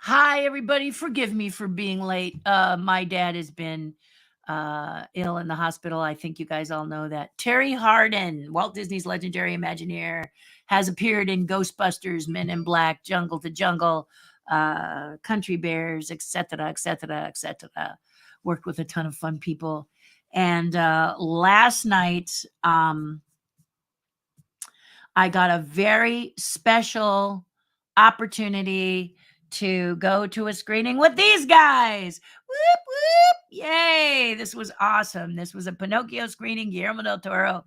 Hi, everybody. Forgive me for being late. My dad has been ill in the hospital. I think you guys all know that. Terry Hardin, Walt Disney's legendary Imagineer, has appeared in Ghostbusters, Men in Black, Jungle to Jungle, Country Bears, etc., etc., etc. Worked with a ton of fun people. And last night, I got a very special opportunity to go to a screening with these guys. Whoop, whoop. Yay. This was awesome. This was a Pinocchio screening, Guillermo del Toro,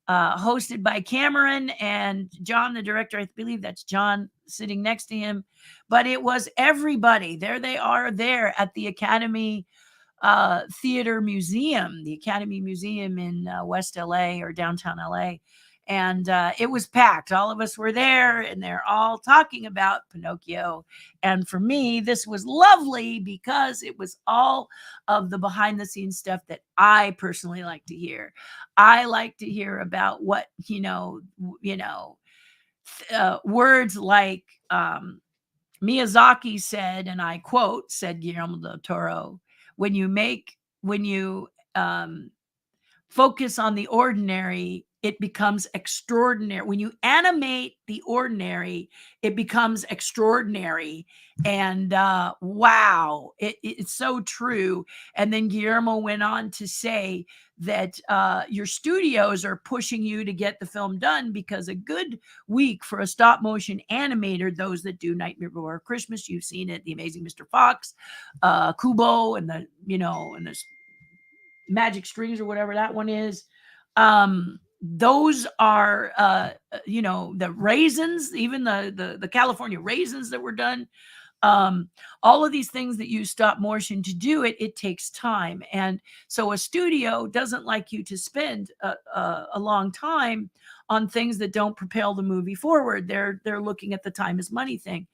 hosted by Cameron and John, the director. I believe that's John sitting next to him. But it was everybody. There they are there at the Academy Theater Museum, the Academy Museum in West LA or downtown LA. And it was packed. All of us were there, and they're all talking about Pinocchio. And for me, this was lovely because it was all of the behind the scenes stuff that I personally like to hear. I like to hear about what, words like Miyazaki said, and I quote, said Guillermo del Toro, when you um, focus on the ordinary, it becomes extraordinary. When you animate the ordinary, it becomes extraordinary. And wow, it's so true. And then Guillermo went on to say that your studios are pushing you to get the film done because a good week for a stop motion animator, those that do Nightmare Before Christmas, you've seen it, The Amazing Mr. Fox, Kubo, and the magic strings or whatever that one is. Those are the raisins, even the California raisins that were done. All of these things that use stop motion to do it takes time. And so a studio doesn't like you to spend a long time on things that don't propel the movie forward. They're looking at the time is money thing.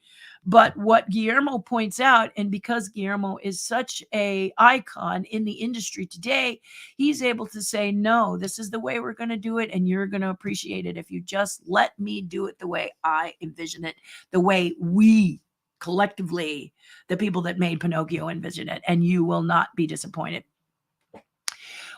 But what Guillermo points out, and because Guillermo is such a icon in the industry today, he's able to say, no, this is the way we're going to do it, and you're going to appreciate it if you just let me do it the way I envision it, the way we collectively, the people that made Pinocchio, envision it, and you will not be disappointed.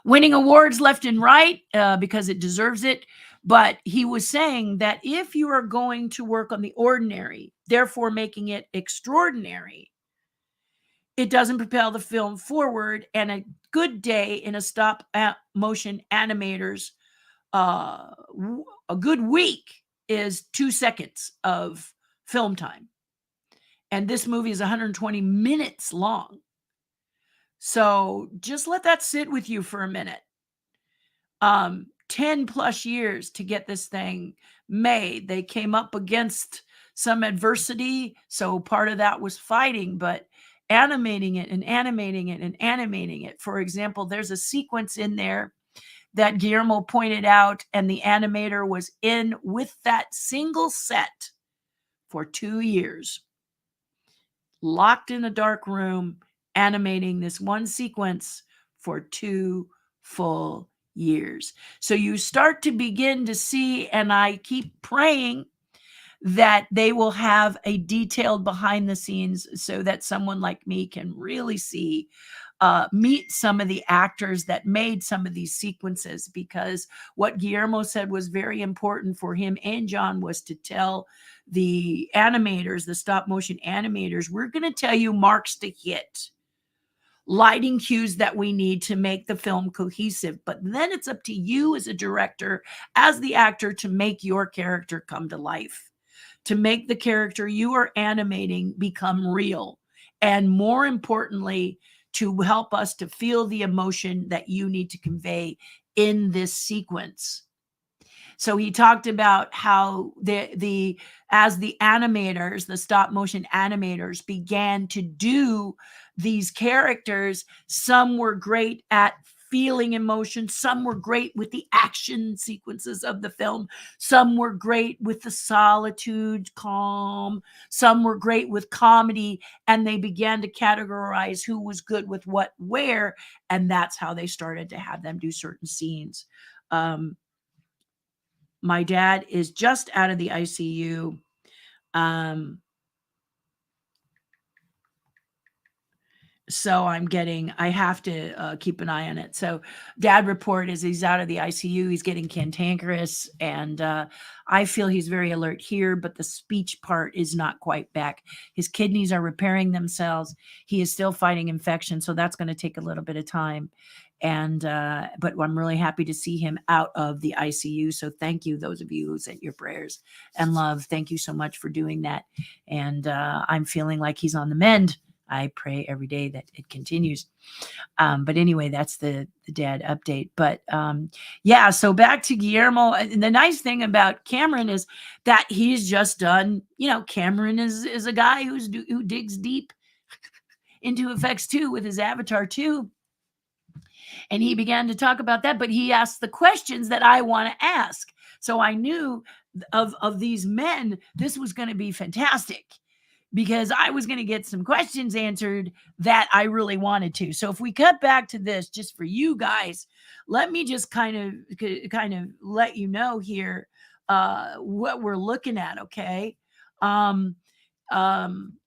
Winning awards left and right because it deserves it. But he was saying that if you are going to work on the ordinary, therefore making it extraordinary, it doesn't propel the film forward. And a good day in a stop motion animator's a good week is 2 seconds of film time. And this movie is 120 minutes long. So just let that sit with you for a minute. 10 plus years to get this thing made. They came up against some adversity. So part of that was fighting, but animating it and animating it and animating it. For example, there's a sequence in there that Guillermo pointed out, and the animator was in with that single set for 2 years, locked in a dark room, animating this one sequence for 2 full years. So you start to begin to see, and I keep praying that they will have a detailed behind the scenes so that someone like me can really see, meet some of the actors that made some of these sequences, because what Guillermo said was very important for him and John was to tell the animators, the stop motion animators, we're going to tell you marks to hit, lighting cues that we need to make the film cohesive. But then it's up to you as a director, as the actor, to make your character come to life, to make the character you are animating become real. And more importantly, to help us to feel the emotion that you need to convey in this sequence. So he talked about how as the animators, the stop motion animators began to do these characters, some were great at feeling emotion, some were great with the action sequences of the film, some were great with the solitude, calm, some were great with comedy, and they began to categorize who was good with what where, and that's how they started to have them do certain scenes. My dad is just out of the ICU. Um, So I have to keep an eye on it. So dad report is he's out of the ICU. He's getting cantankerous, and I feel he's very alert here, but the speech part is not quite back. His kidneys are repairing themselves. He is still fighting infection, so that's going to take a little bit of time. And but I'm really happy to see him out of the ICU. So thank you, those of you who sent your prayers and love. Thank you so much for doing that. And I'm feeling like he's on the mend. I pray every day that it continues. But anyway, that's the dad update. But yeah, so back to Guillermo. And the nice thing about Cameron is that he's just done, Cameron is a guy who digs deep into effects too with his Avatar 2. And he began to talk about that, but he asked the questions that I want to ask. So I knew of these men, this was going to be fantastic, because I was going to get some questions answered that I really wanted to. So if we cut back to this just for you guys, let me just kind of let you know here what we're looking at, okay? Um, um,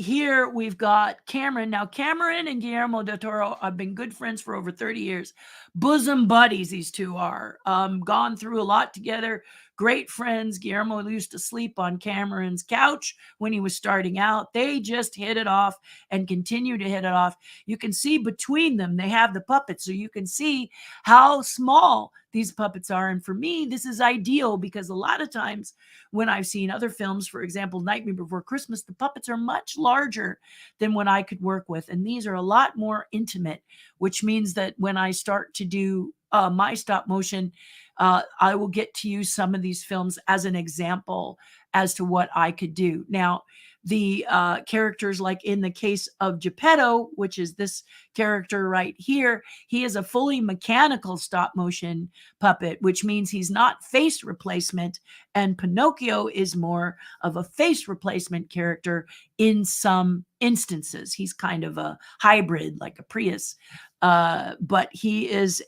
Here we've got Cameron. Now, Cameron and Guillermo del Toro have been good friends for over 30 years. Bosom buddies, these two are. Gone through a lot together. Great friends. Guillermo used to sleep on Cameron's couch when he was starting out. They just hit it off and continue to hit it off. You can see between them, they have the puppets, so you can see how small these puppets are. And for me, this is ideal, because a lot of times when I've seen other films, for example, Nightmare Before Christmas, the puppets are much larger than what I could work with. And these are a lot more intimate, which means that when I start to do my stop motion, I will get to use some of these films as an example as to what I could do. Now, the characters, like in the case of Geppetto, which is this character right here, he is a fully mechanical stop motion puppet, which means he's not face replacement. And Pinocchio is more of a face replacement character in some instances. He's kind of a hybrid, like a Prius. But he is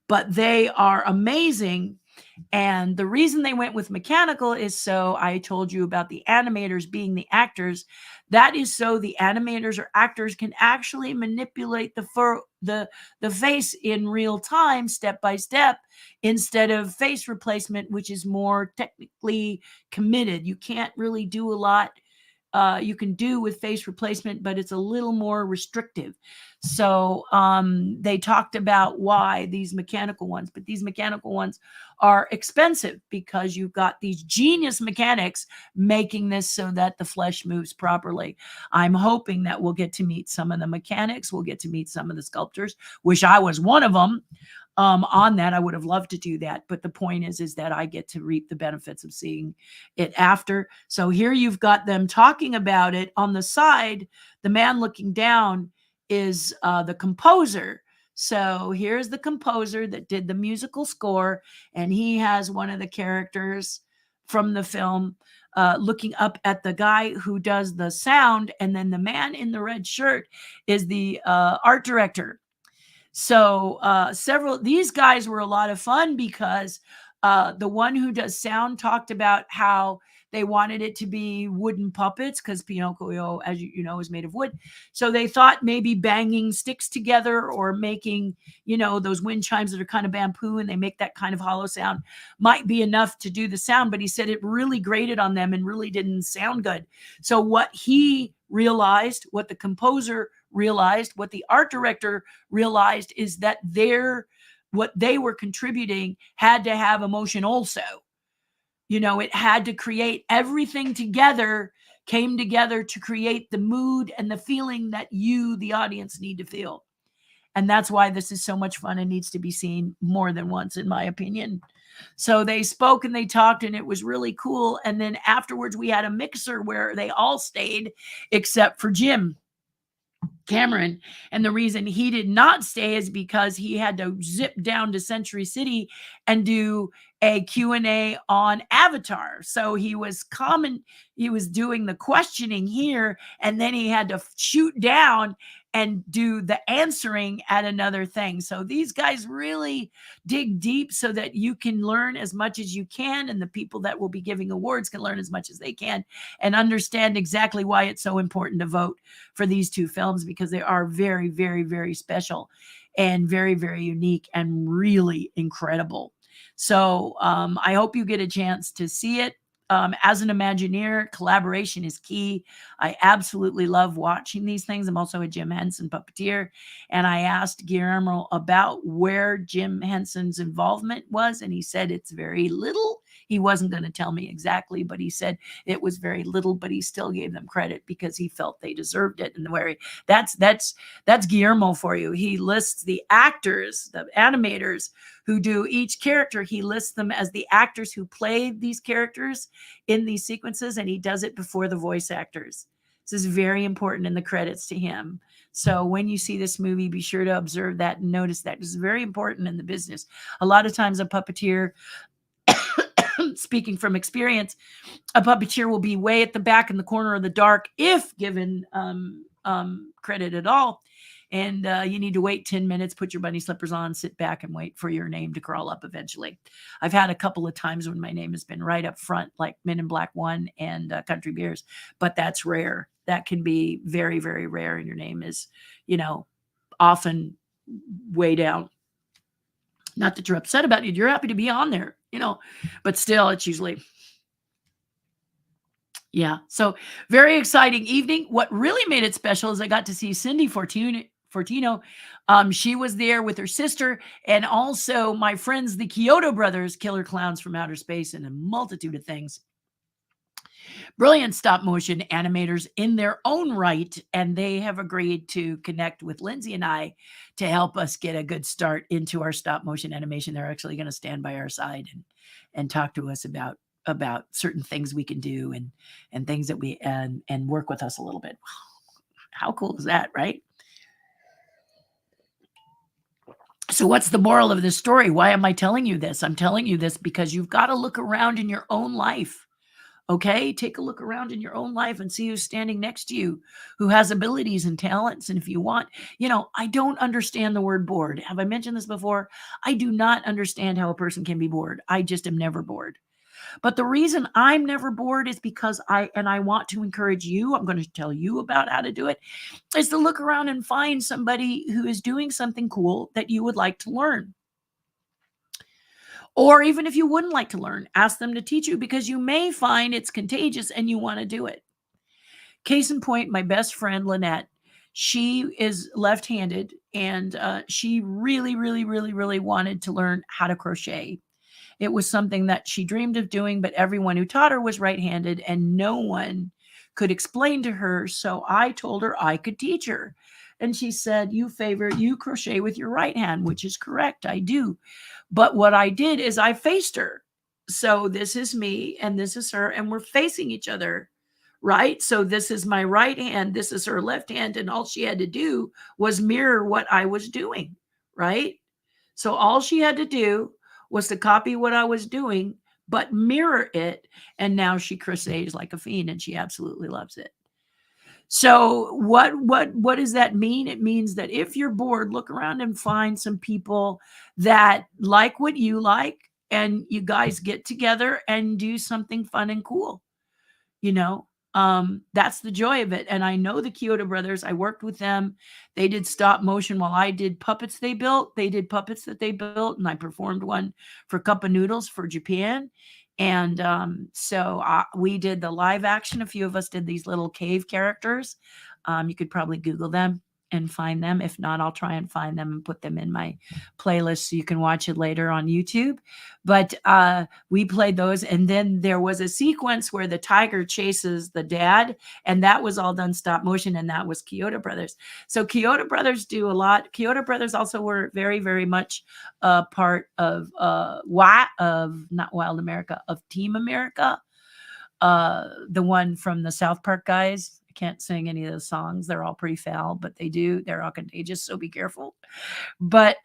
but they are amazing. And the reason they went with mechanical is, so I told you about the animators being the actors. That is so the animators or actors can actually manipulate the face in real time, step by step, instead of face replacement, which is more technically committed. You can't really do a lot. You can do with face replacement, but it's a little more restrictive. So they talked about why these mechanical ones, but these mechanical ones are expensive because you've got these genius mechanics making this so that the flesh moves properly. I'm hoping that we'll get to meet some of the mechanics. We'll get to meet some of the sculptors. Wish I was one of them. On that, I would have loved to do that, but the point is that I get to reap the benefits of seeing it after. So here you've got them talking about it. On the side, the man looking down is the composer. So here's the composer that did the musical score, and he has one of the characters from the film looking up at the guy who does the sound, and then the man in the red shirt is the art director. So these guys were a lot of fun, because the one who does sound talked about how they wanted it to be wooden puppets, because Pinocchio, as you know, is made of wood. So they thought maybe banging sticks together or making, those wind chimes that are kind of bamboo and they make that kind of hollow sound might be enough to do the sound. But he said it really grated on them and really didn't sound good. So what he realized, what the composer realized, what the art director realized, is that what they were contributing had to have emotion also. It had to create everything together, came together to create the mood and the feeling that you, the audience, need to feel. And that's why this is so much fun and needs to be seen more than once, in my opinion. So they spoke and they talked, and it was really cool. And then afterwards, we had a mixer where they all stayed except for Jim Cameron. And the reason he did not stay is because he had to zip down to Century City and do a Q&A on Avatar. So he was doing the questioning here, and then he had to shoot down and do the answering at another thing. So these guys really dig deep so that you can learn as much as you can, and the people that will be giving awards can learn as much as they can and understand exactly why it's so important to vote for these two films, because they are very, very, very special and very, very unique and really incredible. So I hope you get a chance to see it. As an Imagineer, collaboration is key. I absolutely love watching these things. I'm also a Jim Henson puppeteer, and I asked Guillermo about where Jim Henson's involvement was, and he said it's very little. He wasn't going to tell me exactly, but he said it was very little, but he still gave them credit because he felt they deserved it. And where that's Guillermo for you. He lists the actors, the animators who do each character. He lists them as the actors who played these characters in these sequences, and he does it before the voice actors. This is very important in the credits to him. So when you see this movie, be sure to observe that and notice that. This is very important in the business. A lot of times a puppeteer, speaking from experience, a puppeteer will be way at the back in the corner of the dark if given credit at all. And you need to wait 10 minutes, put your bunny slippers on, sit back and wait for your name to crawl up eventually. I've had a couple of times when my name has been right up front, like Men in Black 1 and Country Beers, but that's rare. That can be very, very rare. And your name is, often way down. Not that you're upset about it. You're happy to be on there, but still it's usually, yeah. So very exciting evening. What really made it special is I got to see Cindy Fortino. She was there with her sister, and also my friends, the Kyoto brothers, Killer Clowns from Outer Space, and a multitude of things. Brilliant stop motion animators in their own right, and they have agreed to connect with Lindsay and I to help us get a good start into our stop motion animation. They're actually going to stand by our side and talk to us about certain things we can do and things that we and work with us a little bit. How cool is that, right? So what's the moral of this story? Why am I telling you this? I'm telling you this because you've got to look around in your own life. Okay, take a look around in your own life and see who's standing next to you, who has abilities and talents. And if you want, I don't understand the word bored. Have I mentioned this before? I do not understand how a person can be bored. I just am never bored. But the reason I'm never bored is because I want to encourage you, I'm going to tell you about how to do it, is to look around and find somebody who is doing something cool that you would like to learn. Or even if you wouldn't like to learn, ask them to teach you, because you may find it's contagious and you want to do it. Case in point, my best friend, Lynette, she is left-handed, and she really, really, really, really wanted to learn how to crochet. It was something that she dreamed of doing, but everyone who taught her was right-handed and no one could explain to her. So I told her I could teach her. And she said, you crochet with your right hand, which is correct. I do. But what I did is I faced her. So this is me and this is her, and we're facing each other, right? So this is my right hand, this is her left hand, and all she had to do was mirror what I was doing, right? So all she had to do was to copy what I was doing, but mirror it. And now she crochets like a fiend, and she absolutely loves it. So what does that mean? It means that if you're bored, look around and find some people that like what you like, and you guys get together and do something fun and cool. That's the joy of it. And I know the Kyoto brothers. I worked with them. They did stop motion while I did puppets they built. They did puppets that they built, and I performed one for Cup of Noodles for Japan. And so we did the live action. A few of us did these little cave characters. You could probably Google them and find them. If not, I'll try and find them and put them in my playlist so you can watch it later on YouTube. But we played those. And then there was a sequence where the tiger chases the dad, and that was all done stop motion, and that was Kyoto Brothers. So Kyoto Brothers do a lot. Kyoto Brothers also were very, very much a part of not Wild America, of Team America. The one from the South Park guys. Can't sing any of those songs. They're all pretty foul, but they're all contagious, so be careful. But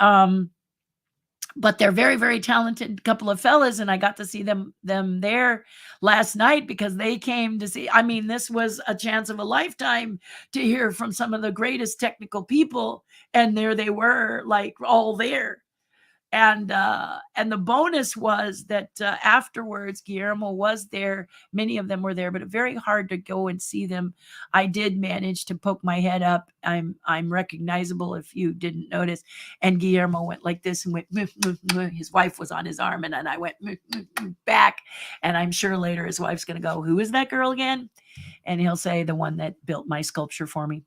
but they're very, very talented couple of fellas, and I got to see them there last night because they came to see. I mean, this was a chance of a lifetime to hear from some of the greatest technical people, and there they were, like, all there. And the bonus was that afterwards, Guillermo was there. Many of them were there, but very hard to go and see them. I did manage to poke my head up. I'm recognizable if you didn't notice. And Guillermo went like this and went. "Meh, meh, meh." His wife was on his arm, and then I went "Meh, meh, meh," back. And I'm sure later his wife's going to go, "Who is that girl again?" And he'll say, "The one that built my sculpture for me."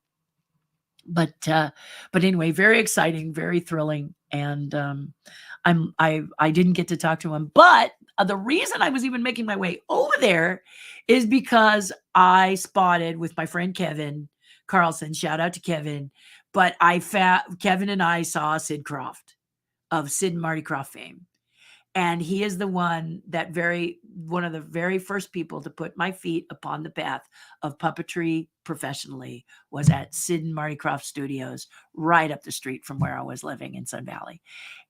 But anyway, very exciting, very thrilling, and I didn't get to talk to him, but the reason I was even making my way over there is because I spotted with my friend Kevin Carlson. Shout out to Kevin, but Kevin and I saw Sid Croft of Sid and Marty Croft fame. And he is one of the very first people to put my feet upon the path of puppetry professionally was at Sid and Marty Croft Studios, right up the street from where I was living in Sun Valley.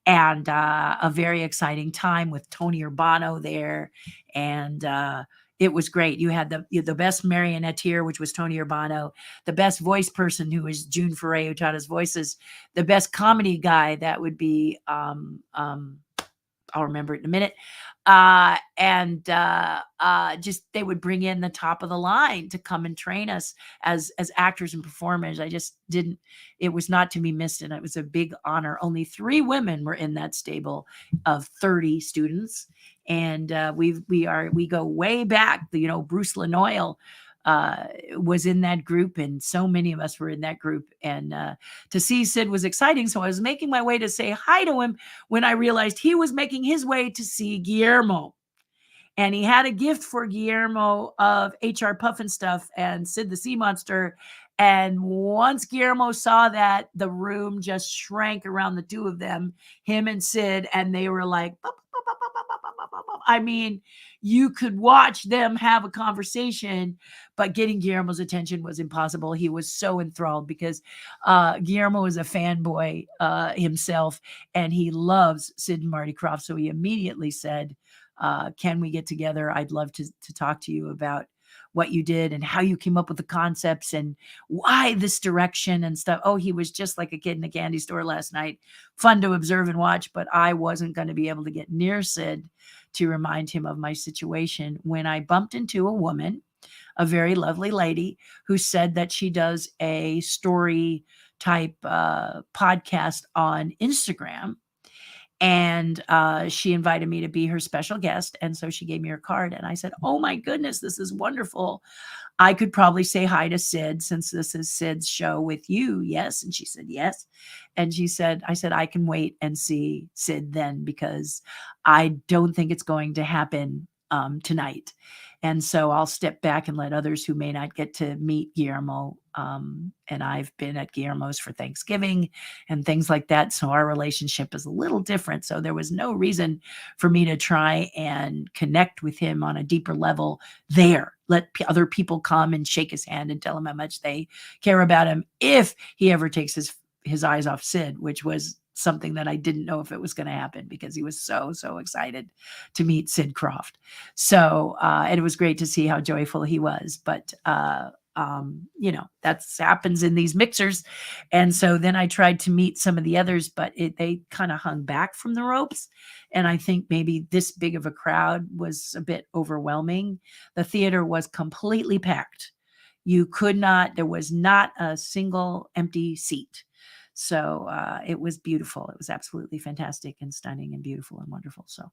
And a very exciting time with Tony Urbano there. And it was great. You had the best marionetteer, which was Tony Urbano, the best voice person, who was June Foray, who taught us voices, the best comedy guy, that would be I'll remember it in a minute. Just they would bring in the top of the line to come and train us as actors and performers. I just didn't. It was not to be missed, and it was a big honor. Only 3 women were in that stable of 30 students, and we go way back. Bruce Lanoyle was in that group, and so many of us were in that group. And to see Sid was exciting. So I was making my way to say hi to him when I realized he was making his way to see Guillermo. And he had a gift for Guillermo of HR Puffin stuff and Sid the Sea Monster. And once Guillermo saw that, the room just shrank around the two of them, him and Sid, and they were like, I mean, you could watch them have a conversation, but getting Guillermo's attention was impossible. He was so enthralled because Guillermo is a fanboy himself, and he loves Sid and Marty Croft. So he immediately said, can we get together? I'd love to talk to you about what you did and how you came up with the concepts and why this direction and stuff. Oh, he was just like a kid in a candy store last night. Fun to observe and watch, but I wasn't going to be able to get near Sid to remind him of my situation when I bumped into a woman, a very lovely lady, who said that she does a story type podcast on Instagram. And she invited me to be her special guest. And so she gave me her card. And I said, oh my goodness, this is wonderful. I could probably say hi to Sid since this is Sid's show with you. Yes. And she said, yes. And I said, I can wait and see Sid then, because I don't think it's going to happen tonight. And so I'll step back and let others who may not get to meet Guillermo. And I've been at Guillermo's for Thanksgiving and things like that. So our relationship is a little different. So there was no reason for me to try and connect with him on a deeper level there. Let other people come and shake his hand and tell him how much they care about him if he ever takes his eyes off Sid, which was something that I didn't know if it was going to happen, because he was so excited to meet Sid Croft. So, and it was great to see how joyful he was, but, that happens in these mixers. And so then I tried to meet some of the others, but they kind of hung back from the ropes. And I think maybe this big of a crowd was a bit overwhelming. The theater was completely packed. There was not a single empty seat. So it was beautiful. It was absolutely fantastic and stunning and beautiful and wonderful. So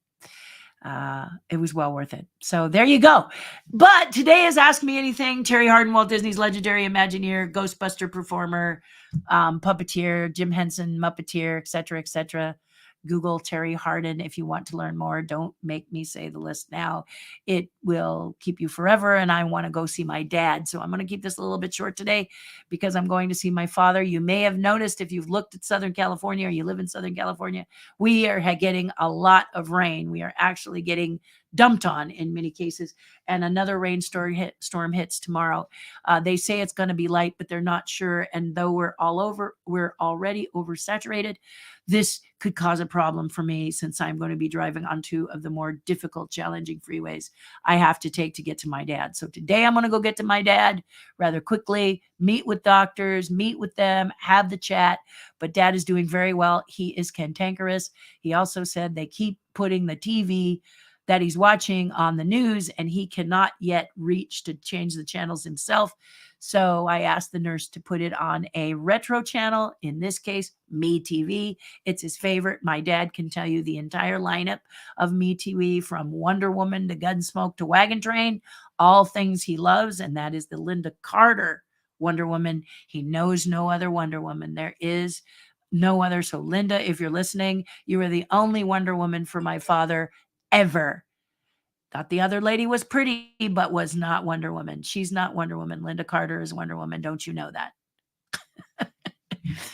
it was well worth it. So there you go. But today is Ask Me Anything. Terri Hardin, Walt Disney's legendary Imagineer, Ghostbuster performer, puppeteer, Jim Henson, Muppeteer, etc., etc. Google Terri Hardin if you want to learn more. Don't make me say the list now. It will keep you forever, and I want to go see my dad. So I'm going to keep this a little bit short today because I'm going to see my father. You may have noticed, if you've looked at Southern California or you live in Southern California, we are getting a lot of rain. We are actually getting dumped on in many cases, and another rainstorm hits tomorrow. They say it's going to be light, but they're not sure. And though we're already oversaturated, this could cause a problem for me since I'm going to be driving on two of the more difficult, challenging freeways I have to take to get to my dad. So today I'm going to go get to my dad rather quickly, meet with doctors, meet with them, have the chat. But dad is doing very well. He is cantankerous. He also said they keep putting the TV that he's watching on the news, and he cannot yet reach to change the channels himself. So I asked the nurse to put it on a retro channel, in this case, Me TV. It's his favorite. My dad can tell you the entire lineup of Me TV, from Wonder Woman to Gunsmoke to Wagon Train, all things he loves, and that is the Linda Carter Wonder Woman. He knows no other Wonder Woman. There is no other. So Linda, if you're listening, you are the only Wonder Woman for my father ever. Thought the other lady was pretty, but was not Wonder Woman. She's not Wonder Woman. Linda Carter is Wonder Woman. Don't you know that?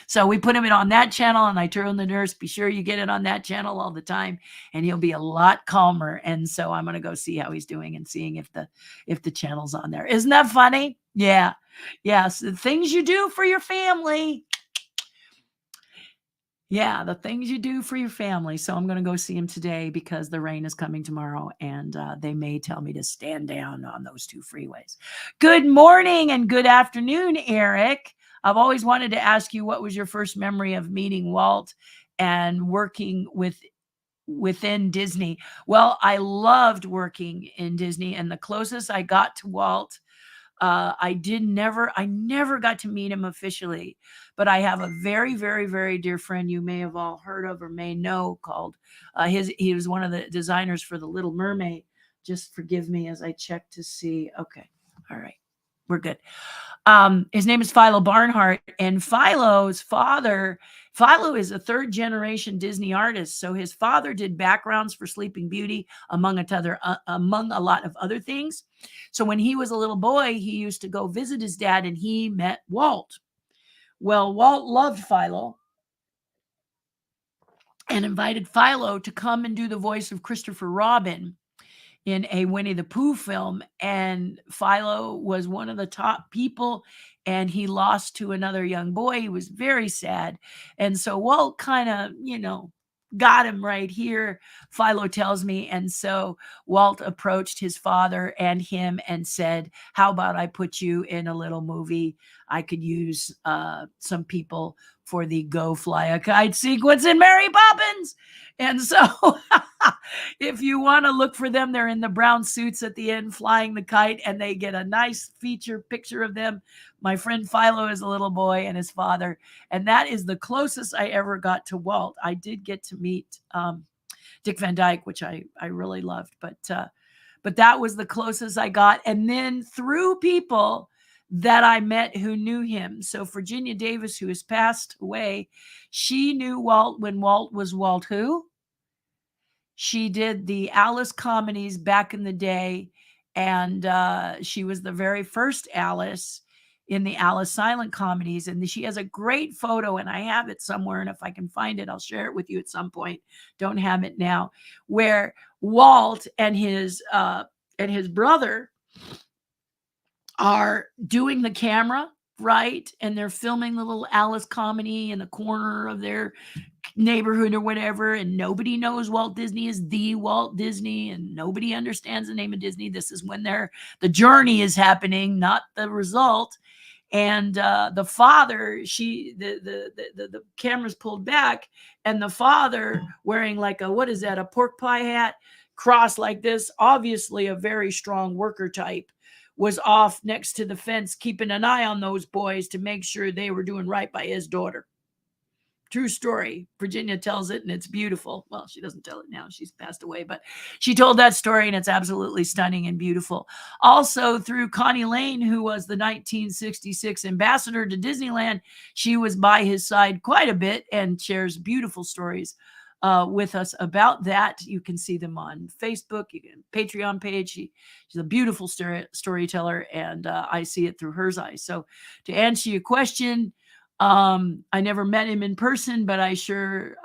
So we put him in on that channel, and I told the nurse, be sure you get it on that channel all the time, and he'll be a lot calmer. And so I'm going to go see how he's doing and seeing if the channel's on there. Isn't that funny? Yeah. Yes. The things you do for your family. Yeah, the things you do for your family. So I'm going to go see him today because the rain is coming tomorrow, and they may tell me to stand down on those two freeways. Good morning and good afternoon, Eric. I've always wanted to ask you, what was your first memory of meeting Walt and working within Disney? Well, I loved working in Disney, and the closest I got to Walt, I never got to meet him officially, but I have a very, very, very dear friend you may have all heard of or may know, called he was one of the designers for the Little Mermaid. Just forgive me as I check to see. Okay. All right. We're good. His name is Philo Barnhart, and Philo is a third generation Disney artist. So his father did backgrounds for Sleeping Beauty, among a lot of other things. So when he was a little boy, he used to go visit his dad, and he met Walt. Well, Walt loved Philo and invited Philo to come and do the voice of Christopher Robin in a Winnie the Pooh film. And Philo was one of the top people, and he lost to another young boy. He was very sad. And so Walt kind of, got him right here, Philo tells me. And so Walt approached his father and him and said, how about I put you in a little movie? I could use some people for the Go Fly a Kite sequence in Mary Poppins. And so if you want to look for them, they're in the brown suits at the end flying the kite, and they get a nice feature picture of them. My friend Philo is a little boy and his father, and that is the closest I ever got to Walt. I did get to meet Dick Van Dyke, which I really loved, but that was the closest I got. And then through people that I met who knew him. So Virginia Davis, who has passed away, she knew Walt when Walt was Walt who? She did the Alice comedies back in the day, and she was the very first Alice in the Alice silent comedies. And she has a great photo, and I have it somewhere, and if I can find it, I'll share it with you at some point. Don't have it now, where Walt and his brother are doing the camera, right? And they're filming the little Alice comedy in the corner of their neighborhood or whatever. And nobody knows Walt Disney is the Walt Disney, and nobody understands the name of Disney. This is when the journey is happening, not the result. And the father, the camera's pulled back, and the father wearing like a pork pie hat, crossed like this, obviously a very strong worker type, was off next to the fence, keeping an eye on those boys to make sure they were doing right by his daughter. True story. Virginia tells it, and it's beautiful. Well, she doesn't tell it now. She's passed away, but she told that story, and it's absolutely stunning and beautiful. Also, through Connie Lane, who was the 1966 ambassador to Disneyland, she was by his side quite a bit and shares beautiful stories with us about that. You can see them on Facebook, Patreon page. She's a beautiful storyteller, and I see it through her eyes. So to answer your question, I never met him in person, but I sure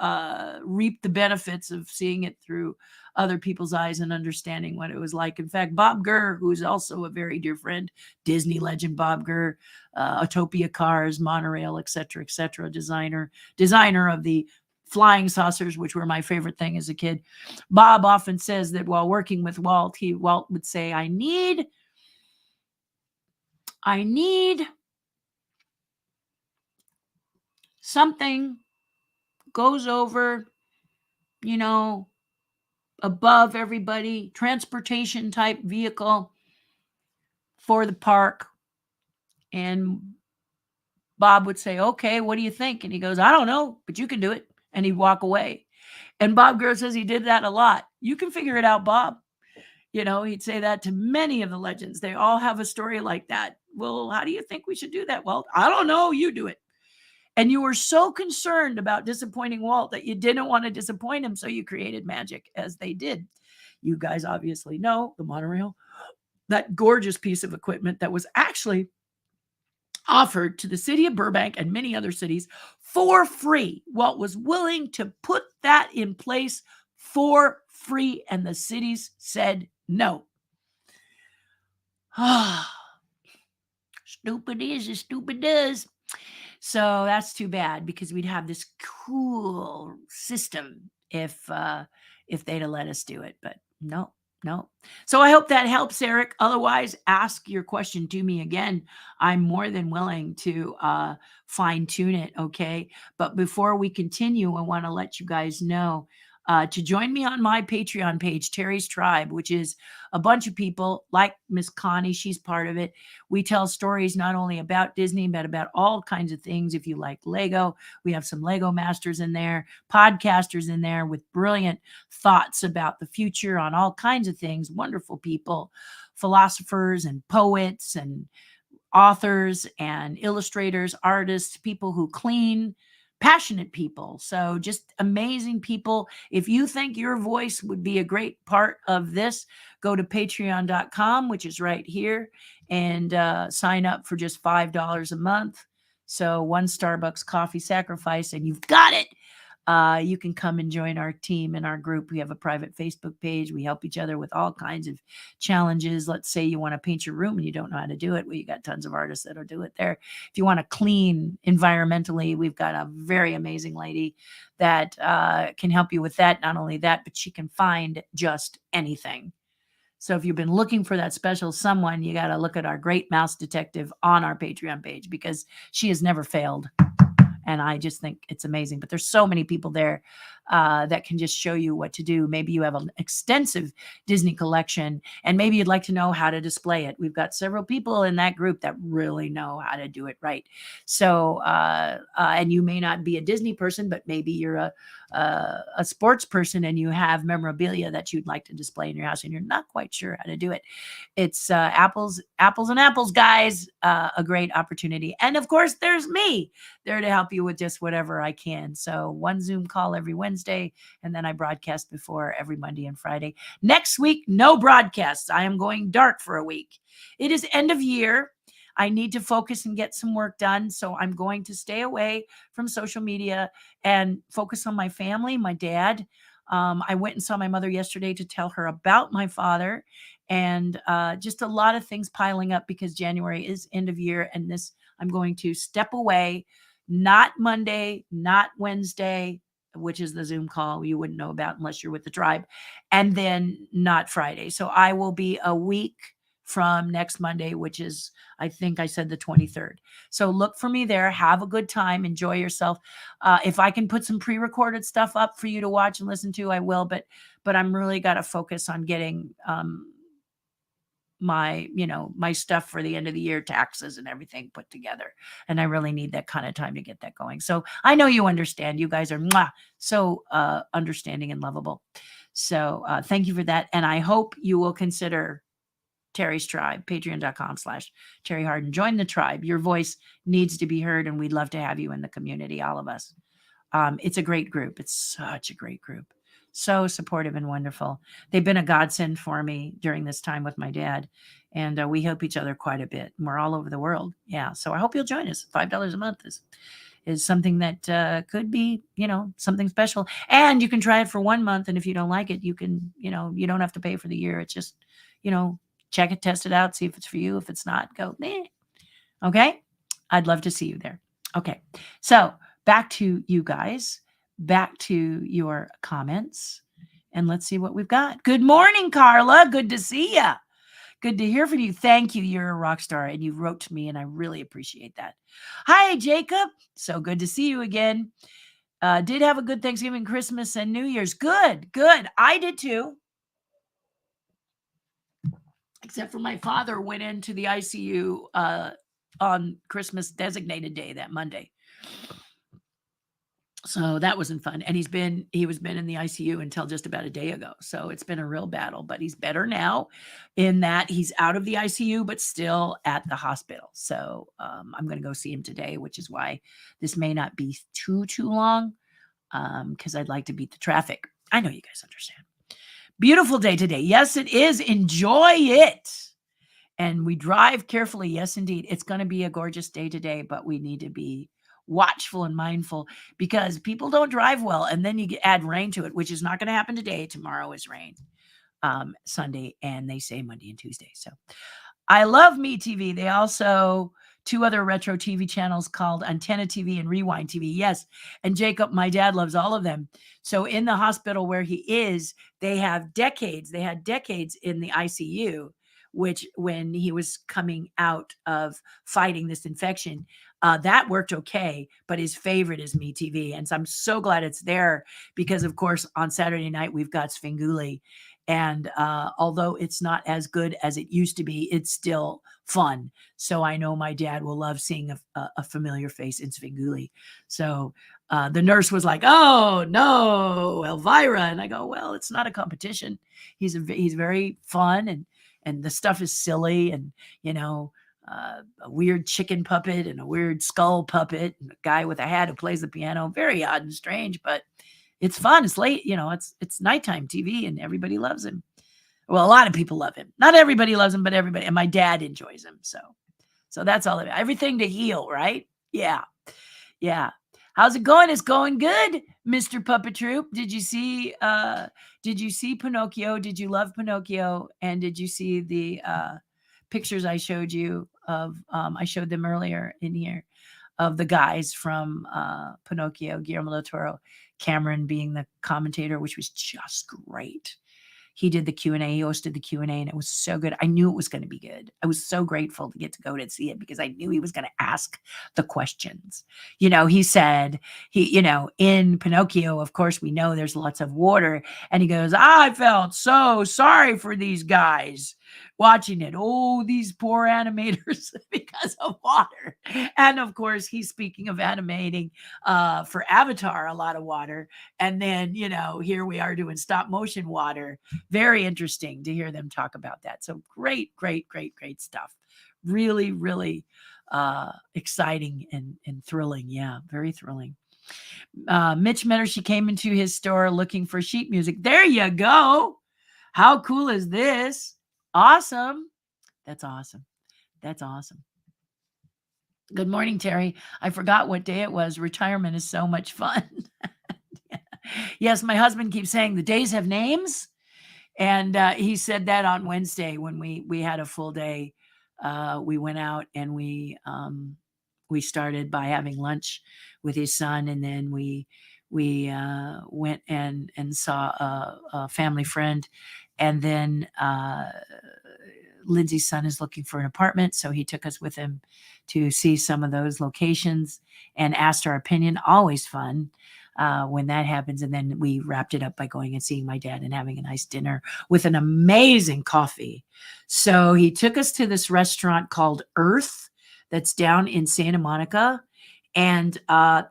reaped the benefits of seeing it through other people's eyes and understanding what it was like. In fact, Bob Gurr, who is also a very dear friend, Disney legend Bob Gurr, Autopia Cars, Monorail, et cetera, designer of the flying saucers, which were my favorite thing as a kid. Bob often says that while working with Walt, Walt would say, I need something goes over, you know, above everybody, transportation type vehicle for the park. And Bob would say, okay, what do you think? And he goes, I don't know, but you can do it. And he'd walk away. And Bob Gurr says he did that a lot. You can figure it out, Bob. You know, he'd say that to many of the legends. They all have a story like that. Well, how do you think we should do that? Well, I don't know. You do it. And you were so concerned about disappointing Walt that you didn't want to disappoint him. So you created magic, as they did. You guys obviously know the monorail, that gorgeous piece of equipment that was actually offered to the city of Burbank and many other cities for free. Walt was willing to put that in place for free, and the cities said no. Stupid is as stupid does. So that's too bad, because we'd have this cool system if they'd have let us do it. But no. So I hope that helps, Eric. Otherwise, ask your question to me again. I'm more than willing to fine tune it. Okay. But before we continue, I want to let you guys know to join me on my Patreon page, Terry's Tribe, which is a bunch of people like Miss Connie. She's part of it. We tell stories not only about Disney, but about all kinds of things. If you like Lego, we have some Lego masters in there, podcasters in there with brilliant thoughts about the future on all kinds of things. Wonderful people, philosophers and poets and authors and illustrators, artists, people who clean, passionate people. So just amazing people. If you think your voice would be a great part of this, go to patreon.com, which is right here, and sign up for just $5 a month. So one Starbucks coffee sacrifice, and you've got it. You can come and join our team and our group. We have a private Facebook page. We help each other with all kinds of challenges. Let's say you want to paint your room and you don't know how to do it. Well, you got tons of artists that'll do it there. If you want to clean environmentally, we've got a very amazing lady that can help you with that. Not only that, but she can find just anything. So if you've been looking for that special someone, you got to look at our great mouse detective on our Patreon page, because she has never failed. And I just think it's amazing. But there's so many people there that can just show you what to do. Maybe you have an extensive Disney collection, and maybe you'd like to know how to display it. We've got several people in that group that really know how to do it right. So, and you may not be a Disney person, but maybe you're a sports person and you have memorabilia that you'd like to display in your house and you're not quite sure how to do it. It's apples and apples, guys. A great opportunity. And of course, there's me there to help you with just whatever I can. So one Zoom call every Wednesday, and then I broadcast before every Monday and Friday. Next week, no broadcasts. I am going dark for a week. It is end of year. I need to focus and get some work done. So I'm going to stay away from social media and focus on my family, my dad. I went and saw my mother yesterday to tell her about my father, and just a lot of things piling up, because January is end of year, and this I'm going to step away. Not Monday, not Wednesday, which is the Zoom call you wouldn't know about unless you're with the tribe, and then not Friday. So I will be a week from next Monday, which is, I think I said the 23rd. So look for me there. Have a good time. Enjoy yourself. If I can put some pre-recorded stuff up for you to watch and listen to, I will. But I'm really got to focus on getting my stuff for the end of the year, taxes and everything put together. And I really need that kind of time to get that going. So I know you understand. You guys are so understanding and lovable. So thank you for that. And I hope you will consider Terry's Tribe, patreon.com/Terri Hardin. Join the tribe. Your voice needs to be heard, and we'd love to have you in the community, all of us. It's a great group. It's such a great group. So supportive and wonderful. They've been a godsend for me during this time with my dad, and we help each other quite a bit. We're all over the world. Yeah, so I hope you'll join us. $5 a month is something that could be, something special. And you can try it for 1 month, and if you don't like it, you can, you don't have to pay for the year. It's just, check it, test it out, see if it's for you. If it's not, go, meh. Okay? I'd love to see you there. Okay. So back to you guys. back to your comments and let's see what we've got. Good morning, Carla. Good to see you. Good to hear from you. Thank you. You're a rock star and you wrote to me and I really appreciate that. Hi, Jacob. So good to see you again. Did have a good Thanksgiving, Christmas, and New Year's. Good, good. I did too. Except for my father went into the ICU on Christmas designated day, that Monday. So that wasn't fun. And he was been in the ICU until just about a day ago. So it's been a real battle, but he's better now in that he's out of the ICU, but still at the hospital. So I'm going to go see him today, which is why this may not be too long because I'd like to beat the traffic. I know you guys understand. Beautiful day today. Yes, it is. Enjoy it. And we drive carefully. Yes, indeed. It's going to be a gorgeous day today, but we need to be watchful and mindful because people don't drive well. And then you add rain to it, which is not going to happen today. Tomorrow is rain, Sunday, and they say Monday and Tuesday. So I love Me TV. They also 2 other retro TV channels called Antenna TV and Rewind TV. Yes. And Jacob, my dad loves all of them. So in the hospital where he is, they had decades in the ICU, which when he was coming out of fighting this infection, that worked okay. But his favorite is Me TV. And so I'm so glad it's there because, of course, on Saturday night, we've got Svengoolie. And although it's not as good as it used to be, it's still fun. So I know my dad will love seeing a familiar face in Svengoolie. So the nurse was like, "Oh no, Elvira," and I go, "Well, it's not a competition. He's very fun, and the stuff is silly, and a weird chicken puppet and a weird skull puppet, and a guy with a hat who plays the piano. Very odd and strange, but." It's fun. It's late, it's nighttime TV and everybody loves him. Well, a lot of people love him. Not everybody loves him, but everybody. And my dad enjoys him. So that's all about. Everything to heal, right? Yeah. Yeah. How's it going? It's going good, Mr. Puppet Troop. Did you see Pinocchio? Did you love Pinocchio? And did you see the pictures I showed you of I showed them earlier in here of the guys from Pinocchio, Guillermo del Toro, Cameron being the commentator, which was just great. He did the Q&A. He hosted the Q&A, and it was so good. I knew it was going to be good. I was so grateful to get to go to see it because I knew he was going to ask the questions. He said, in Pinocchio, of course, we know there's lots of water. And he goes, "I felt so sorry for these guys watching it. Oh, these poor animators because of water." And of course, he's speaking of animating for Avatar, a lot of water. And then, here we are doing stop motion water. Very interesting to hear them talk about that. So great stuff. Really, really exciting and thrilling. Yeah, very thrilling. Mitch met her. She came into his store looking for sheet music. There you go. How cool is this? Awesome. That's awesome. That's awesome. Good morning, Terry. I forgot what day it was. Retirement is so much fun. Yes, my husband keeps saying the days have names. And he said that on Wednesday when we had a full day. We went out and we started by having lunch with his son, and then we went and saw a family friend, and then Lindsay's son is looking for an apartment, so he took us with him to see some of those locations and asked our opinion. Always fun when that happens. And then we wrapped it up by going and seeing my dad and having a nice dinner with an amazing coffee. So he took us to this restaurant called Earth that's down in Santa Monica. And I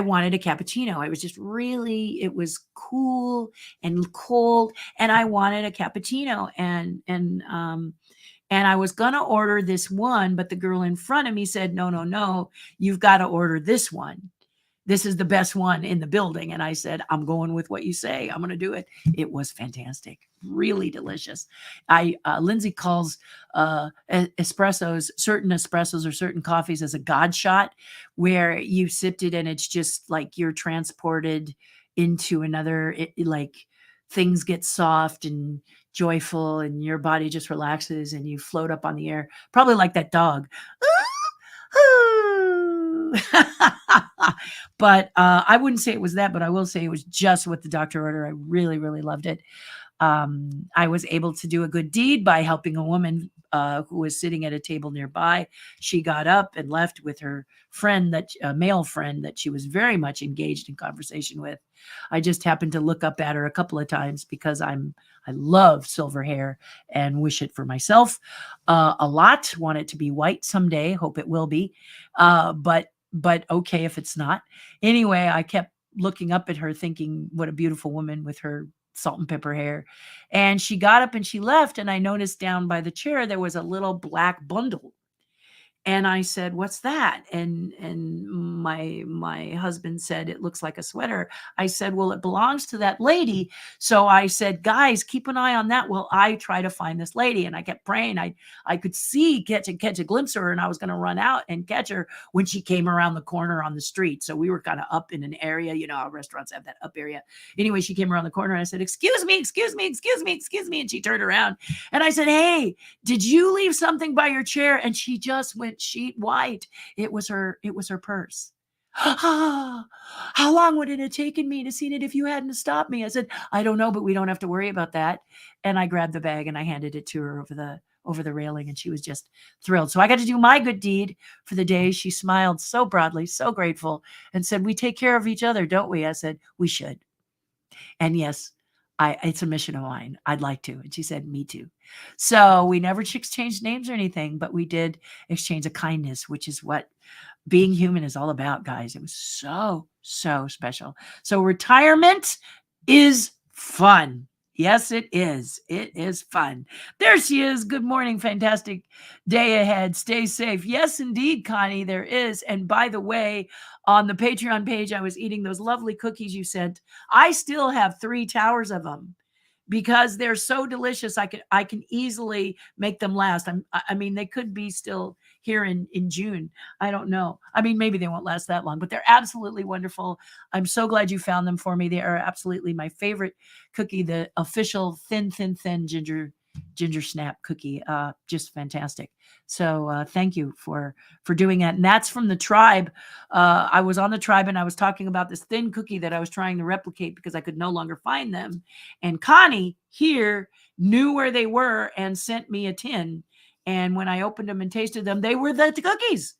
wanted a cappuccino. It was cool and cold, and I wanted a cappuccino. And I was going to order this one, but the girl in front of me said, no, you've got to order this one. This is the best one in the building. And I said, I'm going with what you say. I'm going to do it. It was fantastic. Really delicious. Lindsay calls certain espressos or certain coffees as a God shot, where you sipped it and it's just like you're transported into another, like things get soft and joyful and your body just relaxes and you float up on the air, probably like that dog. But I wouldn't say it was that, but I will say it was just what the doctor ordered. I really, really loved it. I was able to do a good deed by helping a woman who was sitting at a table nearby. She got up and left with her friend, that a male friend that she was very much engaged in conversation with. I just happened to look up at her a couple of times because I love silver hair and wish it for myself a lot. Want it to be white someday. Hope it will be, but okay if it's not. Anyway, I kept looking up at her, thinking, what a beautiful woman with her salt and pepper hair. And she got up and she left. And I noticed down by the chair there was a little black bundle. And I said, "What's that?" And my husband said, "It looks like a sweater." I said, "Well, it belongs to that lady." So I said, "Guys, keep an eye on that while I try to find this lady." And I kept praying. I could see catch a glimpse of her, and I was going to run out and catch her when she came around the corner on the street. So we were kind of up in an area, you know, how restaurants have that up area. Anyway, she came around the corner and I said, "Excuse me, excuse me, excuse me, excuse me." And she turned around and I said, "Hey, did you leave something by your chair?" And she just went sheet white. It was her purse. How long would it have taken me to see it if you hadn't stopped me? I said, "I don't know, but we don't have to worry about that." And I grabbed the bag and I handed it to her over the railing, and she was just thrilled. So I got to do my good deed for the day. She smiled so broadly, so grateful, and said, "We take care of each other, don't we?" I said, "We should." And yes, it's a mission of mine. I'd like to. And she said, "Me too." So we never exchanged names or anything, but we did exchange a kindness, which is what being human is all about, guys. It was so, so special. So retirement is fun. Yes, it is. It is fun. There she is. Good morning. Fantastic day ahead. Stay safe. Yes, indeed, Connie, there is. And by the way, on the Patreon page, I was eating those lovely cookies you sent. I still have 3 towers of them because they're so delicious. I can easily make them last. I mean, they could be still here in June. I don't know. I mean, maybe they won't last that long, but they're absolutely wonderful. I'm so glad you found them for me. They are absolutely my favorite cookie, the official thin, thin, thin ginger snap cookie. Just fantastic. So thank you for doing that. And that's from the tribe. I was on the tribe and I was talking about this thin cookie that I was trying to replicate because I could no longer find them. And Connie here knew where they were and sent me a tin. And when I opened them and tasted them, they were the cookies.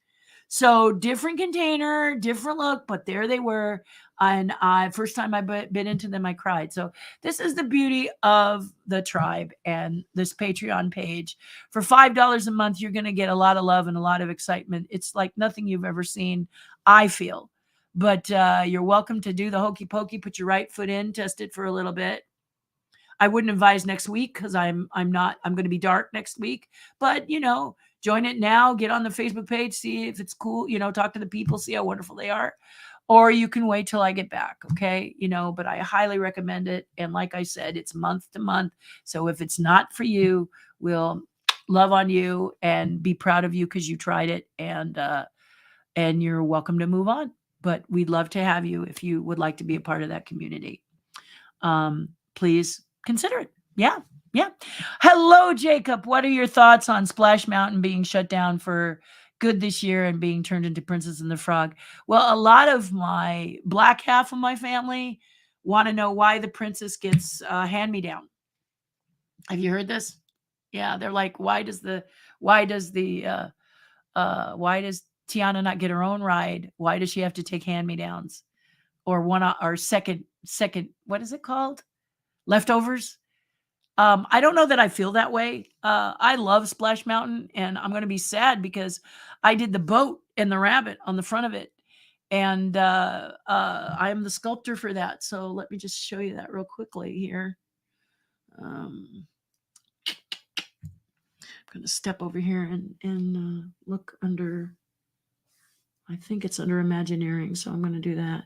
So different container, different look, but there they were. And first time I bit into them, I cried. So this is the beauty of the tribe and this Patreon page. For $5 a month, you're going to get a lot of love and a lot of excitement. It's like nothing you've ever seen, I feel. But you're welcome to do the hokey pokey, put your right foot in, test it for a little bit. I wouldn't advise next week because I'm going to be dark next week. But join it now. Get on the Facebook page, see if it's cool. Talk to the people, see how wonderful they are. Or you can wait till I get back. Okay. But I highly recommend it. And like I said, it's month to month. So if it's not for you, we'll love on you and be proud of you because you tried it. And you're welcome to move on. But we'd love to have you if you would like to be a part of that community. Please consider it. Yeah. Yeah. Hello, Jacob. What are your thoughts on Splash Mountain being shut down for good this year and being turned into Princess and the Frog? Well, a lot of my black half of my family want to know why the princess gets hand-me-down. Have you heard this? Yeah, they're like, why does Tiana not get her own ride? Why does she have to take hand-me-downs? Or second, what is it called? Leftovers? I don't know that I feel that way. I love Splash Mountain, and I'm going to be sad because I did the boat and the rabbit on the front of it. And I am the sculptor for that. So let me just show you that real quickly here. I'm going to step over here and look under, I think it's under Imagineering. So I'm going to do that.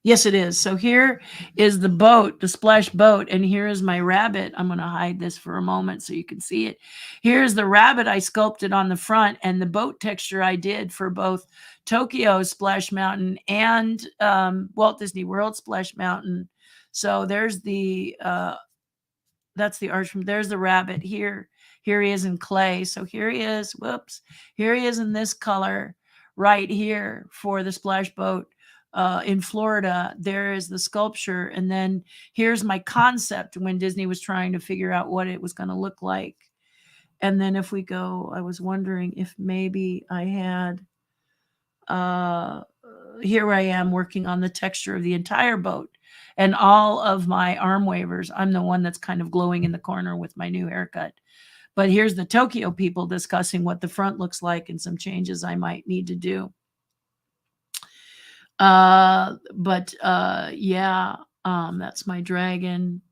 Yes, it is. So here is the boat, the splash boat, and here is my rabbit. I'm going to hide this for a moment so you can see it. Here's the rabbit I sculpted on the front, and the boat texture I did for both Tokyo Splash Mountain and Walt Disney World Splash Mountain. So there's that's the arch. There's the rabbit here. Here he is in clay. So here he is. Whoops. Here he is in this color. right here for the splash boat in Florida. There is the sculpture. And then here's my concept when Disney was trying to figure out what it was going to look like. And then if we go, I was wondering if maybe I had, here I am working on the texture of the entire boat and all of my arm wavers. I'm the one that's kind of glowing in the corner with my new haircut. But here's the Tokyo people discussing what the front looks like and some changes I might need to do. Yeah, that's my dragon.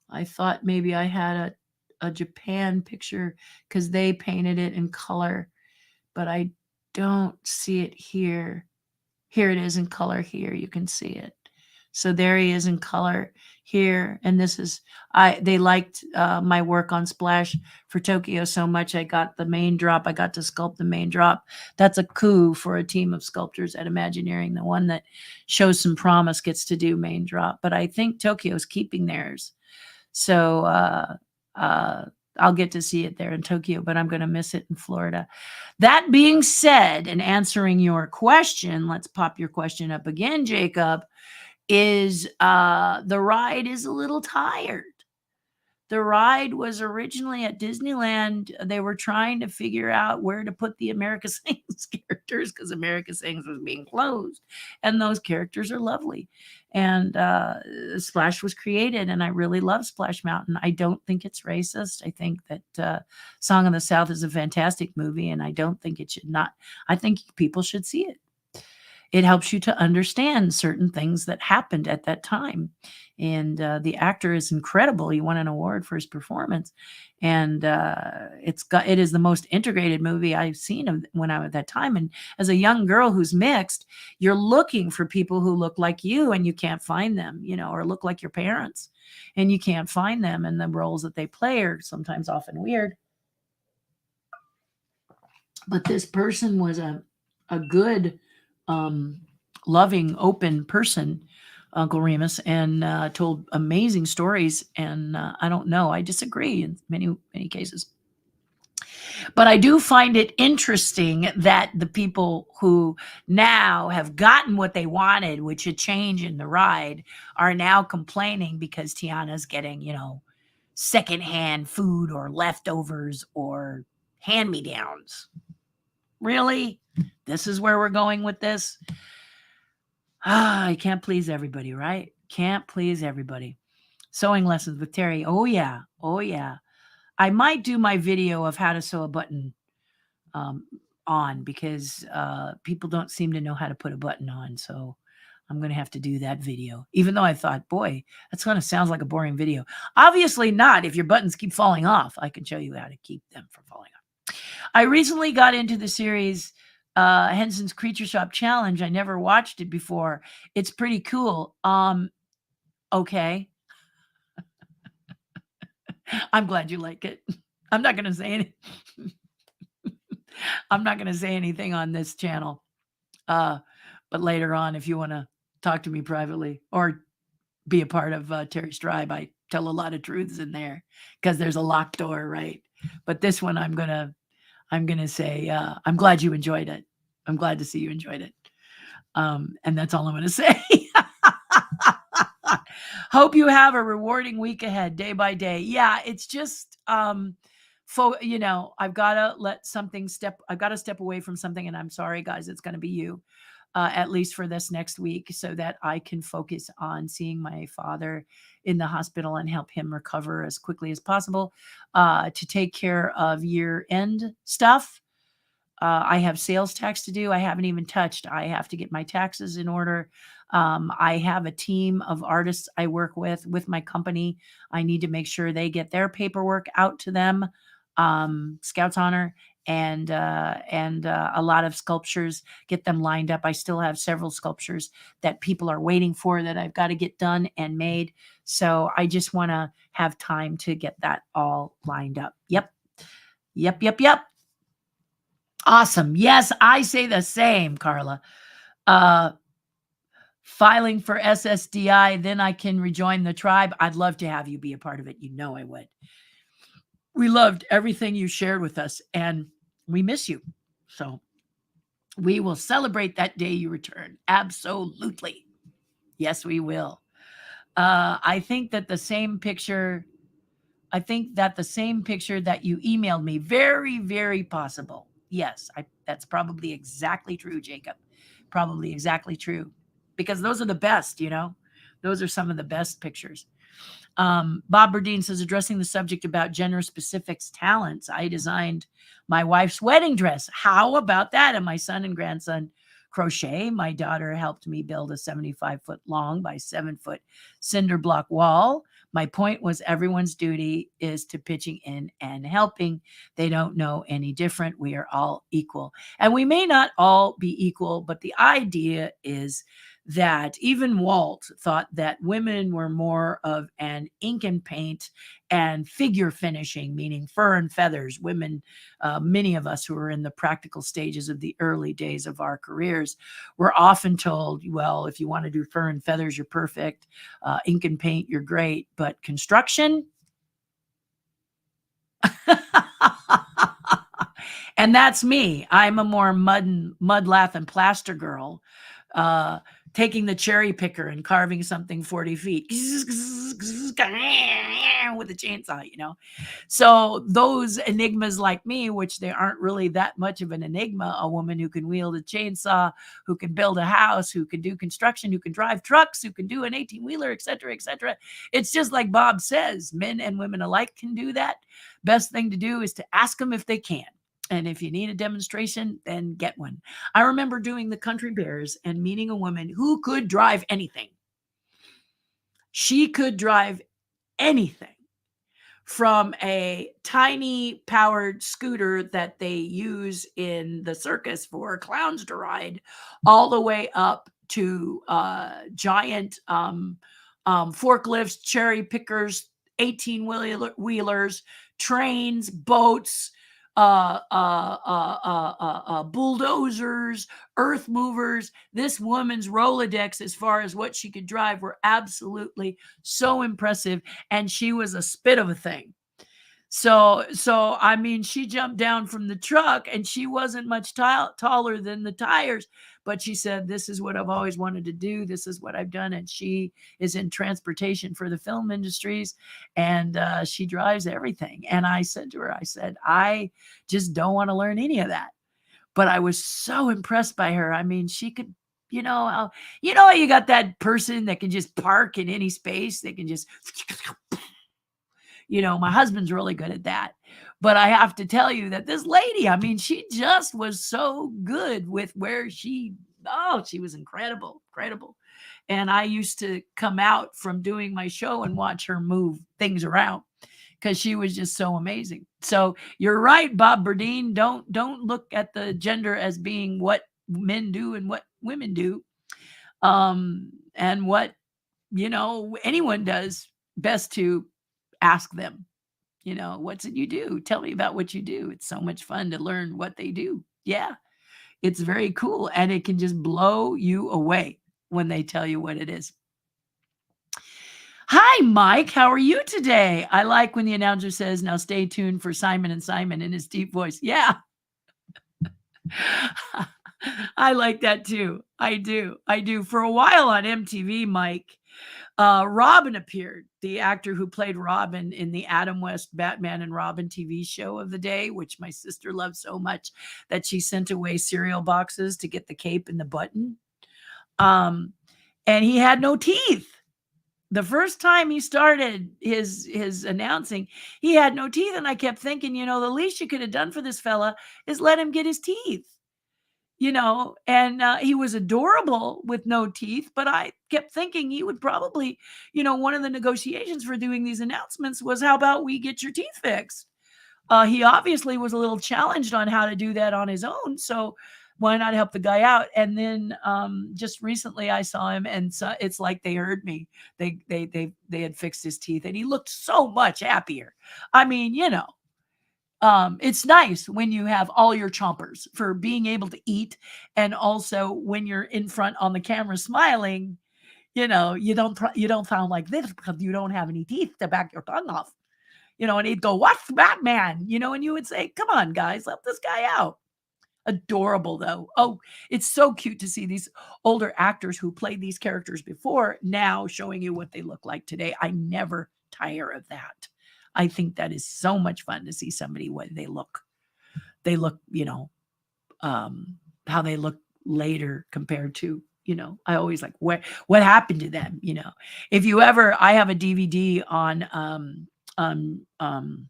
I thought maybe I had a Japan picture because they painted it in color, but I don't see it here. Here it is in color here. You can see it. So there he is in color here. And this is, they liked my work on Splash for Tokyo so much. I got the main drop. I got to sculpt the main drop. That's a coup for a team of sculptors at Imagineering. The one that shows some promise gets to do main drop. But I think Tokyo's keeping theirs. So I'll get to see it there in Tokyo, but I'm going to miss it in Florida. That being said, and answering your question, let's pop your question up again, Jacob, is the ride is a little tired. The ride was originally at Disneyland. They were trying to figure out where to put the America Sings characters because America Sings was being closed. And those characters are lovely. And Splash was created, and I really love Splash Mountain. I don't think it's racist. I think that Song of the South is a fantastic movie, and I don't think it should not. I think people should see it. It helps you to understand certain things that happened at that time. And the actor is incredible. He won an award for his performance. And it is the most integrated movie I've seen when I was at that time. And as a young girl who's mixed, you're looking for people who look like you and you can't find them, or look like your parents and you can't find them. And the roles that they play are sometimes often weird. But this person was a good, loving, open person, Uncle Remus, and told amazing stories. And I don't know, I disagree in many cases. But I do find it interesting that the people who now have gotten what they wanted, which a change in the ride, are now complaining because Tiana's getting, secondhand food or leftovers or hand-me-downs. Really? This is where we're going with this? I can't please everybody, right? Can't please everybody. Sewing lessons with Terry. Oh, yeah. Oh, yeah. I might do my video of how to sew a button on because people don't seem to know how to put a button on. So I'm going to have to do that video, even though I thought, boy, that's going to sound like a boring video. Obviously not. If your buttons keep falling off, I can show you how to keep them from falling off. I recently got into the series Henson's Creature Shop Challenge. I never watched it before. It's pretty cool. Okay. I'm glad you like it. I'm not going to say anything. I'm not going to say anything on this channel. But later on, if you want to talk to me privately or be a part of Terry's tribe, I tell a lot of truths in there because there's a locked door, right? But this one, I'm gonna say, I'm glad you enjoyed it. I'm glad to see you enjoyed it. And that's all I'm going to say. Hope you have a rewarding week ahead, day by day. Yeah, it's just, I've got to step away from something. And I'm sorry, guys, it's going to be you, at least for this next week, so that I can focus on seeing my father in the hospital and help him recover as quickly as possible, to take care of year-end stuff. I have sales tax to do. I haven't even touched. I have to get my taxes in order. I have a team of artists I work with my company. I need to make sure they get their paperwork out to them. Scouts Honor and a lot of sculptures, get them lined up. I still have several sculptures that people are waiting for that I've got to get done and made. So I just want to have time to get that all lined up. Yep. Awesome. Yes, I say the same, Carla. Filing for SSDI, then I can rejoin the tribe. I'd love to have you be a part of it. You know I would. We loved everything you shared with us, and we miss you. So We will celebrate that day you return. Absolutely. Yes, we will. I think that the same picture that you emailed me, very, very possible. Yes, that's probably exactly true, Jacob. Probably exactly true. Because those are the best, Those are some of the best pictures. Bob Burdine says, addressing the subject about gender specifics talents, I designed my wife's wedding dress. How about that? And my son and grandson crochet. My daughter helped me build a 75-foot long by 7-foot cinder block wall. My point was everyone's duty is to pitching in and helping. They don't know any different. We are all equal. And we may not all be equal, but the idea is that even Walt thought that women were more of an ink and paint and figure finishing, meaning fur and feathers. Women, many of us who were in the practical stages of the early days of our careers, were often told, well, if you want to do fur and feathers, you're perfect. Ink and paint, you're great. But construction, and that's me. I'm a more mud, lath, and plaster girl. Taking the cherry picker and carving something 40 feet with a chainsaw. So those enigmas like me, which they aren't really that much of an enigma, a woman who can wield a chainsaw, who can build a house, who can do construction, who can drive trucks, who can do an 18-wheeler, et cetera, et cetera. It's just like Bob says, men and women alike can do that. Best thing to do is to ask them if they can. And if you need a demonstration, then get one. I remember doing the Country Bears and meeting a woman who could drive anything. She could drive anything, from a tiny powered scooter that they use in the circus for clowns to ride, all the way up to giant forklifts, cherry pickers, 18-wheelers, trains, boats, bulldozers, earth movers. This woman's Rolodex, as far as what she could drive, were absolutely so impressive. And she was a spit of a thing. So I mean, she jumped down from the truck and she wasn't much taller than the tires, but she said, this is what I've always wanted to do. This is what I've done. And she is in transportation for the film industries, and she drives everything. And I said to her, I just don't want to learn any of that. But I was so impressed by her. I mean, she could, you know, you got that person that can just park in any space. They can just, my husband's really good at that. But I have to tell you that this lady, I mean, she just was so good with where she was incredible. And I used to come out from doing my show and watch her move things around because she was just so amazing. So you're right, Bob Burdine. Don't look at the gender as being what men do and what women do, and what anyone does. Best to ask them, what's it you do? Tell me about what you do. It's so much fun to learn what they do. Yeah, it's very cool. And it can just blow you away when they tell you what it is. Hi, Mike. How are you today? I like when the announcer says, now stay tuned for Simon and Simon in his deep voice. Yeah. I like that too. I do. For a while on MTV, Mike, Robin appeared, the actor who played Robin in the Adam West Batman and Robin TV show of the day, which my sister loved so much that she sent away cereal boxes to get the cape and the button. And he had no teeth. The first time he started his announcing, he had no teeth. And I kept thinking, the least you could have done for this fella is let him get his teeth. And he was adorable with no teeth, but I kept thinking he would probably, one of the negotiations for doing these announcements was, how about we get your teeth fixed? He obviously was a little challenged on how to do that on his own. So why not help the guy out? And then just recently I saw him, and so it's like they heard me. They had fixed his teeth and he looked so much happier. I mean, it's nice when you have all your chompers for being able to eat. And also when you're in front on the camera smiling, you don't sound like this because you don't have any teeth to back your tongue off, and he'd go, what's Batman? And you would say, come on guys, help this guy out. Adorable though. Oh, it's so cute to see these older actors who played these characters before now showing you what they look like today. I never tire of that. I think that is so much fun to see somebody what they look. They look, how they look later compared to, I always like what happened to them, If you ever I have a DVD on um um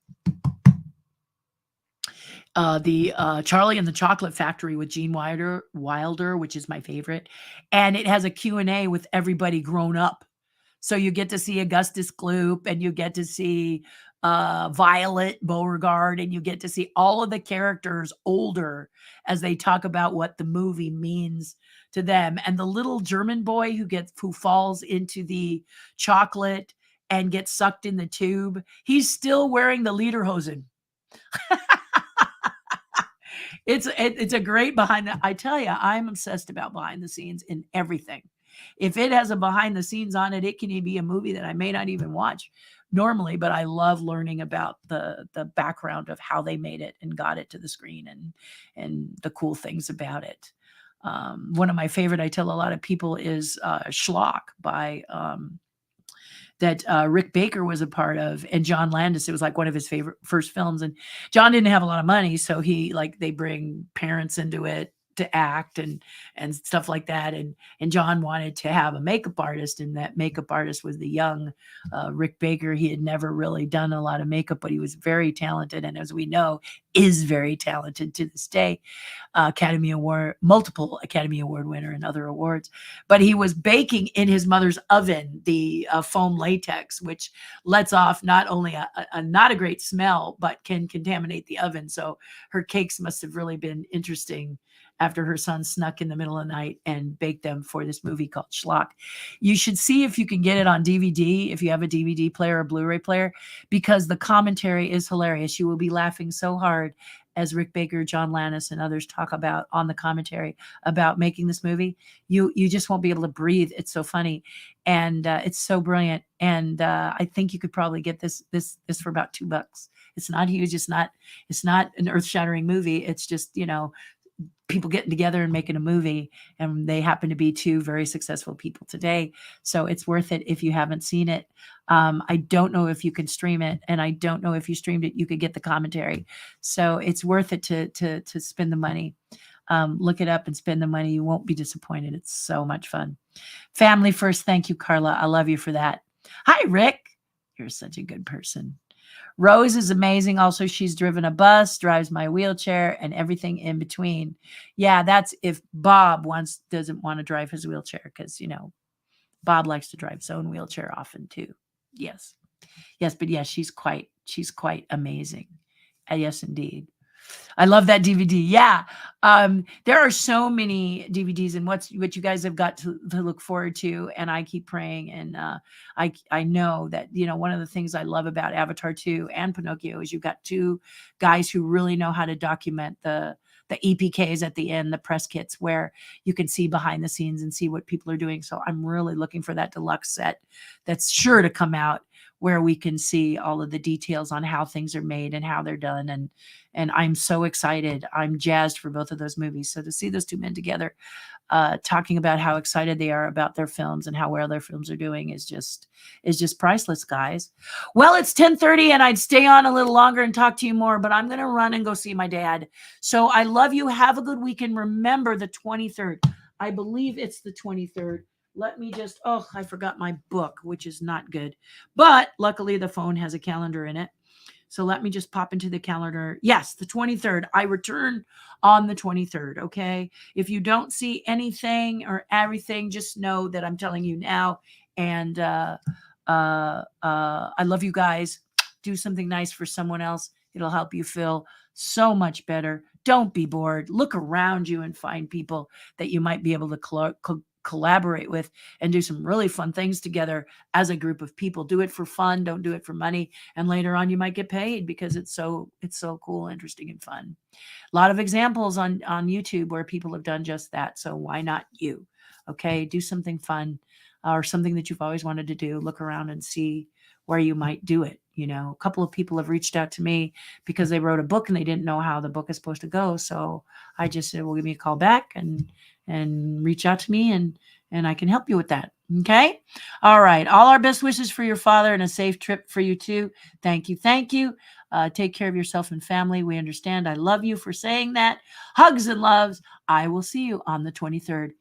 the Charlie and the Chocolate Factory with Gene Wilder, which is my favorite, and it has a Q&A with everybody grown up. So you get to see Augustus Gloop, and you get to see Violet Beauregard, and you get to see all of the characters older as they talk about what the movie means to them. And the little German boy who falls into the chocolate and gets sucked in the tube, he's still wearing the lederhosen. It's a great behind the I tell you, I'm obsessed about behind the scenes in everything. If it has a behind the scenes on it, it can be a movie that I may not even watch normally, but I love learning about the background of how they made it and got it to the screen and the cool things about it. One of my favorite I tell a lot of people is Schlock by that Rick Baker was a part of, and John Landis. It was like one of his favorite first films. And John didn't have a lot of money, so they bring parents into it to act and stuff like that. And John wanted to have a makeup artist, and that makeup artist was the young Rick Baker. He had never really done a lot of makeup, but he was very talented, and as we know, is very talented to this day. Multiple Academy Award winner and other awards. But he was baking in his mother's oven the foam latex, which lets off not only a not a great smell, but can contaminate the oven. So her cakes must have really been interesting after her son snuck in the middle of the night and baked them for this movie called Schlock. You should see if you can get it on DVD, if you have a DVD player or Blu-ray player, because the commentary is hilarious. You will be laughing so hard as Rick Baker, John Landis, and others talk about on the commentary about making this movie. You just won't be able to breathe. It's so funny, and it's so brilliant. And I think you could probably get this for about $2. It's not huge. It's not an earth-shattering movie. It's just people getting together and making a movie, and they happen to be two very successful people today. So it's worth it if you haven't seen it. I don't know if you can stream it, and I don't know if you streamed it, you could get the commentary. So it's worth it to spend the money. Look it up and spend the money. You won't be disappointed. It's so much fun. Family first. Thank you, Carla. I love you for that. Hi, Rick. You're such a good person. Rose is amazing. Also, she's driven a bus, drives my wheelchair, and everything in between. Yeah, that's if Bob doesn't want to drive his wheelchair, because Bob likes to drive his own wheelchair often too. Yes, but yes, she's quite amazing. Yes, indeed. I love that DVD. Yeah. There are so many DVDs, and what you guys have got to look forward to. And I keep praying. And I know that, one of the things I love about Avatar 2 and Pinocchio is you've got two guys who really know how to document the EPKs at the end, the press kits, where you can see behind the scenes and see what people are doing. So I'm really looking for that deluxe set that's sure to come out, where we can see all of the details on how things are made and how they're done. And I'm so excited. I'm jazzed for both of those movies. So to see those two men together, talking about how excited they are about their films and how well their films are doing is just priceless, guys. Well, it's 10:30 and I'd stay on a little longer and talk to you more, but I'm going to run and go see my dad. So I love you. Have a good weekend. Remember the 23rd. I believe it's the 23rd. Let me just, I forgot my book, which is not good. But luckily the phone has a calendar in it. So let me just pop into the calendar. Yes, the 23rd. I return on the 23rd, okay? If you don't see anything or everything, just know that I'm telling you now. And I love you guys. Do something nice for someone else. It'll help you feel so much better. Don't be bored. Look around you and find people that you might be able to collaborate with and do some really fun things together as a group of people. Do it for fun. Don't do it for money. And later on, you might get paid because it's so cool, interesting, and fun. A lot of examples on YouTube where people have done just that. So why not you? Okay. Do something fun or something that you've always wanted to do. Look around and see where you might do it. You know, a couple of people have reached out to me because they wrote a book and they didn't know how the book is supposed to go. So I just said, well, give me a call back and reach out to me and I can help you with that. Okay. All right. All our best wishes for your father and a safe trip for you too. Thank you. Thank you. Take care of yourself and family. We understand. I love you for saying that. Hugs and loves. I will see you on the 23rd.